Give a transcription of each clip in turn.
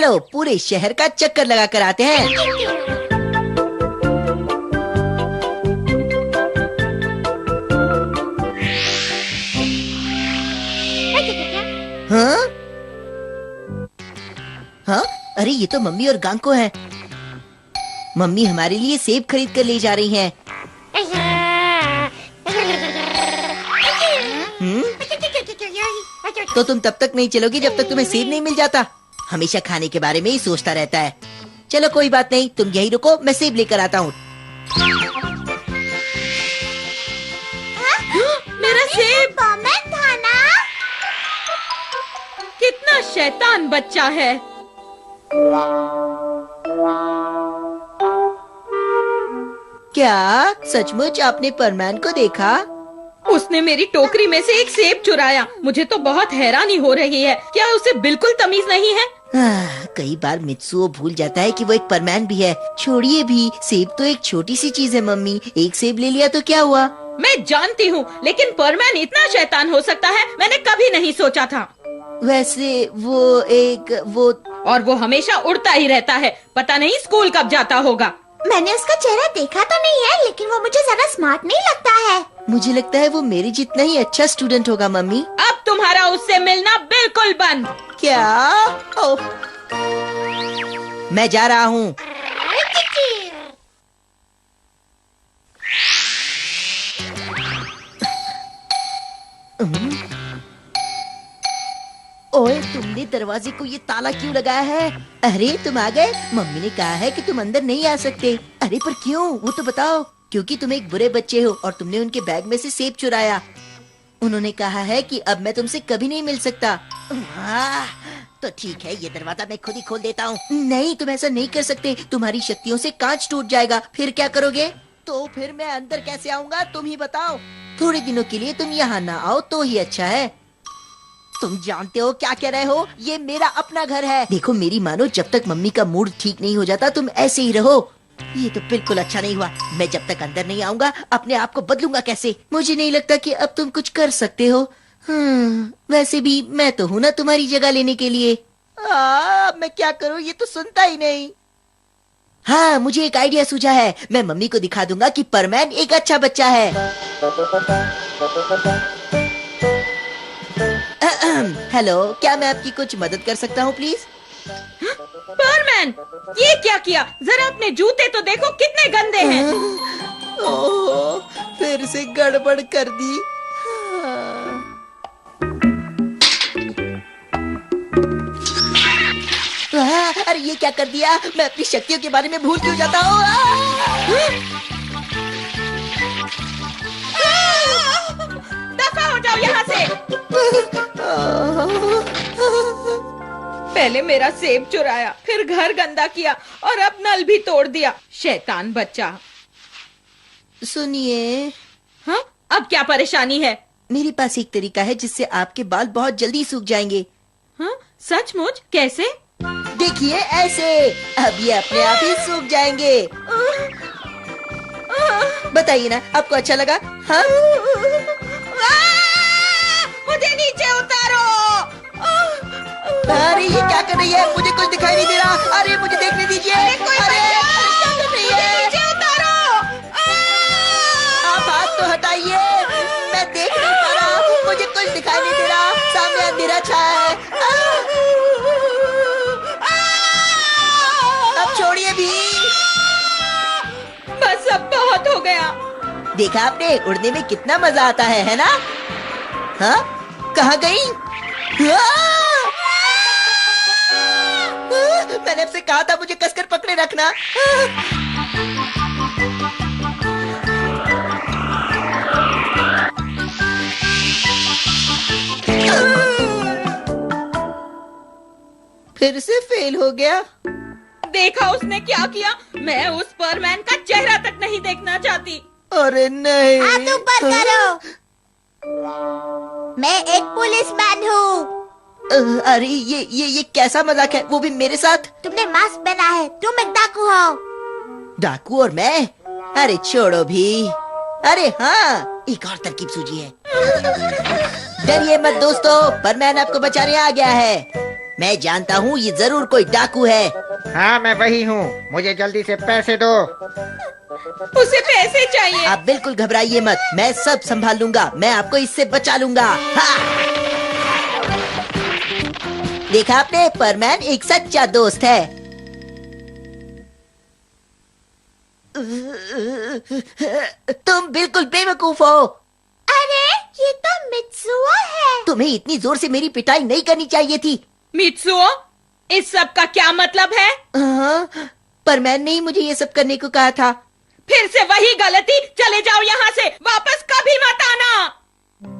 चलो पूरे शहर का चक्कर लगा कर आते हैं। हाँ? हाँ? अरे ये तो मम्मी और गांको हैं। मम्मी हमारे लिए सेब खरीद कर ले जा रही हैं। तो तुम तब तक नहीं चलोगी जब तक तुम्हें सेब नहीं मिल जाता। हमेशा खाने के बारे में ही सोचता रहता है। चलो कोई बात नहीं, तुम यही रुको, मैं सेब लेकर आता हूँ। मेरा सेब था ना? कितना शैतान बच्चा है। क्या सचमुच आपने परमैन को देखा? उसने मेरी टोकरी में से एक सेब चुराया। मुझे तो बहुत हैरानी हो रही है। क्या उसे बिल्कुल तमीज नहीं है? कई बार मित्सुओ भूल जाता है कि वो एक परमैन भी है। छोड़िए भी, सेब तो एक छोटी सी चीज है मम्मी। एक सेब ले लिया तो क्या हुआ? मैं जानती हूँ, लेकिन परमैन इतना शैतान हो सकता है, मैंने कभी नहीं सोचा था। वैसे वो और वो हमेशा उड़ता ही रहता है। पता नहीं स्कूल कब जाता होगा। मैंने उसका चेहरा देखा तो नहीं है, लेकिन वो मुझे ज्यादा स्मार्ट नहीं लगता है। मुझे लगता है वो मेरे जितना ही अच्छा स्टूडेंट होगा मम्मी। अब तुम्हारा उससे मिलना बिल्कुल बंद। क्या? ओह, मैं जा रहा हूँ। ओए, तुमने दरवाजे को ये ताला क्यों लगाया है? अरे तुम आ गए। मम्मी ने कहा है कि तुम अंदर नहीं आ सकते। अरे पर क्यों, वो तो बताओ। क्योंकि तुम एक बुरे बच्चे हो और तुमने उनके बैग में से सेब चुराया। उन्होंने कहा है कि अब मैं तुमसे कभी नहीं मिल सकता। तो ठीक है, ये दरवाजा मैं खुद ही खोल देता हूँ। नहीं, तुम ऐसा नहीं कर सकते। तुम्हारी शक्तियों से कांच टूट जाएगा। फिर क्या करोगे? तो फिर मैं अंदर कैसे आऊँगा, तुम ही बताओ। थोड़े दिनों के लिए तुम यहाँ ना आओ तो ही अच्छा है। तुम जानते हो क्या कह रहे हो? ये मेरा अपना घर है। देखो मेरी मानो, जब तक मम्मी का मूड ठीक नहीं हो जाता तुम ऐसे ही रहो। ये तो बिल्कुल अच्छा नहीं हुआ। मैं जब तक अंदर नहीं आऊंगा अपने आप को बदलूंगा कैसे? मुझे नहीं लगता कि अब तुम कुछ कर सकते हो। वैसे भी मैं तो हूँ ना तुम्हारी जगह लेने के लिए। मैं क्या करूँ, ये तो सुनता ही नहीं। हाँ, मुझे एक आइडिया सूझा है। मैं मम्मी को दिखा दूंगा कि परमैन एक अच्छा बच्चा है। हेलो, क्या मैं आपकी कुछ मदद कर सकता हूँ प्लीज? परमैन, ये क्या किया? जरा अपने जूते तो देखो, कितने गंदे हैं। ओह, फिर से गड़बड़ कर दी। अरे ये क्या कर दिया? मैं अपनी शक्तियों के बारे में भूल क्यों जाता हूँ? दफा हो जाओ यहाँ से। पहले मेरा सेब चुराया, फिर घर गंदा किया और अब नल भी तोड़ दिया। शैतान बच्चा। सुनिए। हाँ, अब क्या परेशानी है? मेरे पास एक तरीका है जिससे आपके बाल बहुत जल्दी सूख जाएंगे। हाँ, सचमुच? कैसे? देखिए ऐसे। अब ये अपने आप ही सूख जाएंगे। बताइए ना, आपको अच्छा लगा? हाँ? मुझे नीचे उतारो। अरे ये क्या कर रही है? मुझे कुछ दिखाई नहीं दे रहा। अरे मुझे देखने दीजिए। अरे क्या कर रही है? नीचे उतारो। आप हाथ तो हटाइए। मैं देख नहीं पा रहा, मुझे कुछ दिखाई नहीं दे रहा। सामने अंधेरा छाया है। अब छोड़िए भी। बस अब बहुत हो गया। देखा आपने, उड़ने में कितना मजा आता है ना? हाँ? कहाँ गई? मैंने आपसे कहा था मुझे कसकर पकड़े रखना। फिर से फेल हो गया। देखा उसने क्या किया? मैं उस परमैन का चेहरा तक नहीं देखना चाहती। अरे नहीं। हाथ ऊपर करो। मैं एक पुलिसमैन हूँ। अरे ये कैसा मजाक है, वो भी मेरे साथ? तुमने मास्क पहना है, तुम एक डाकू हो। डाकू और मैं? अरे छोड़ो भी। अरे हाँ, एक और तरकीब सूझी है। डरिए मत दोस्तों, परमैन आपको बचाने आ गया है। मैं जानता हूँ ये जरूर कोई डाकू है। हाँ मैं वही हूँ, मुझे जल्दी से पैसे दो। उसे पैसे चाहिए। आप बिल्कुल घबराइए मत, मैं सब संभाल लूंगा, मैं आपको इससे बचा लूंगा। हाँ। देखा आपने, परमैन एक सच्चा दोस्त है। तुम बिल्कुल बेवकूफ हो। अरे ये तो मित्सुओ है। तुम्हें इतनी जोर से मेरी पिटाई नहीं करनी चाहिए थी। मित्सुओ, इस सब का क्या मतलब है? परमैन ने ही मुझे ये सब करने को कहा था। फिर से वही गलती। चले जाओ यहाँ से, वापस कभी मत आना।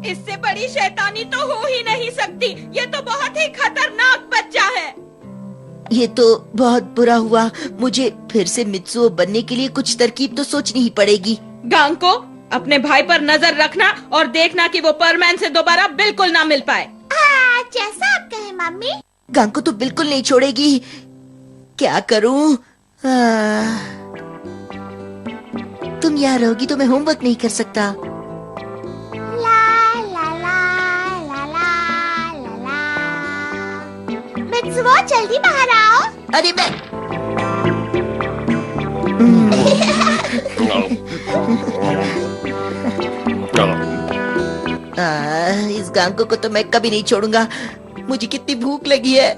इससे बड़ी शैतानी तो हो ही नहीं सकती। ये तो बहुत ही खतरनाक बच्चा है। ये तो बहुत बुरा हुआ। मुझे फिर से मित्सुओ बनने के लिए कुछ तरकीब तो सोचनी ही पड़ेगी। गांको, अपने भाई पर नजर रखना और देखना कि वो परमैन से दोबारा बिल्कुल ना मिल पाए। जैसा आप कहे मम्मी। गांको तो बिल्कुल नहीं छोड़ेगी। क्या करूं? तुम यहाँ रहोगी तो मैं होमवर्क नहीं कर सकता। ला ला ला ला ला ला ला। मित्सुओ जल्दी बाहर आओ। अरे मैं इस गांको को तो मैं कभी नहीं छोड़ूंगा। मुझे कितनी भूख लगी है।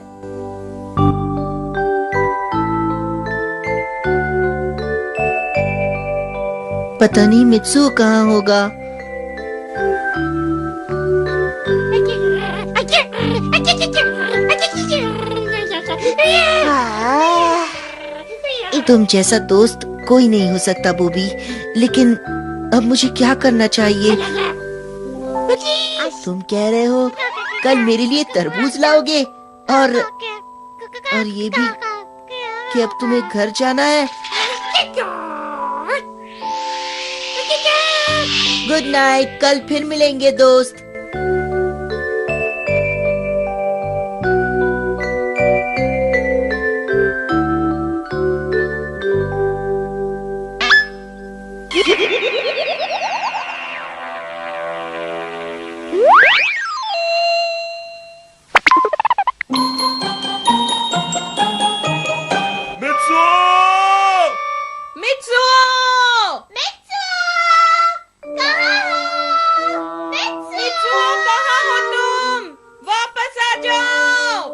पता नहीं मित्सुओ कहाँ होगा। तुम जैसा दोस्त कोई नहीं हो सकता बूबी, लेकिन अब मुझे क्या करना चाहिए? तुम कह रहे हो कल मेरे लिए तरबूज लाओगे और ये भी कि अब तुम्हें घर जाना है। गुड नाइट, कल फिर मिलेंगे दोस्त।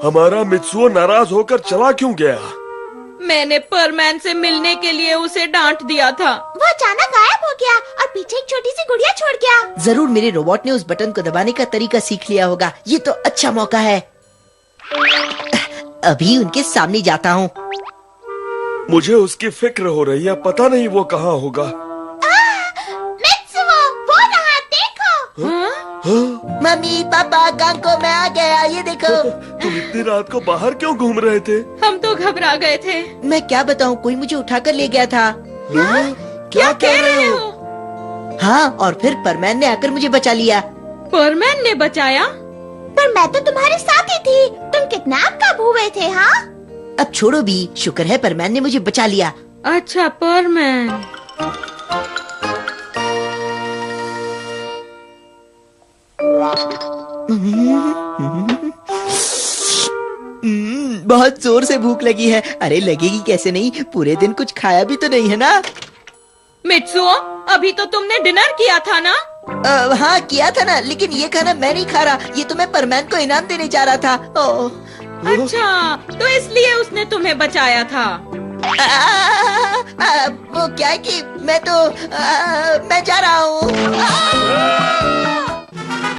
हमारा मित्सुओ नाराज होकर चला क्यों गया? मैंने परमैन से मिलने के लिए उसे डांट दिया था। वो अचानक गायब हो गया और पीछे एक छोटी सी गुड़िया छोड़ गया। जरूर मेरे रोबोट ने उस बटन को दबाने का तरीका सीख लिया होगा। ये तो अच्छा मौका है। अभी उनके सामने जाता हूँ। मुझे उसकी फिक्र हो रही है, पता नहीं वो कहाँ होगा। मित्सुओ, वो रहा, देखो। मम्मी पापा, गांको मैं आ गया, ये देखो। तुम इतनी रात को बाहर क्यों घूम रहे थे? हम तो घबरा गए थे। मैं क्या बताऊं, कोई मुझे उठाकर ले गया था। क्या कह रहे हो? हाँ, और फिर परमैन ने आकर मुझे बचा लिया। परमैन ने बचाया? पर मैं तो तुम्हारे साथ ही थी। तुम किडनैप कब हुए थे? हाँ, अब छोड़ो भी, शुक्र है परमैन ने मुझे बचा लिया। अच्छा, परमैन। बहुत जोर से भूख लगी है। अरे लगेगी कैसे नहीं, पूरे दिन कुछ खाया भी तो नहीं है ना। मित्सुओ, अभी तो तुमने डिनर किया था ना? हाँ किया था ना, लेकिन ये खाना मैं नहीं खा रहा। ये तो मैं परमैन को इनाम देने जा रहा था। अच्छा, तो इसलिए उसने तुम्हें बचाया था। वो क्या है कि मैं जा रहा हूँ।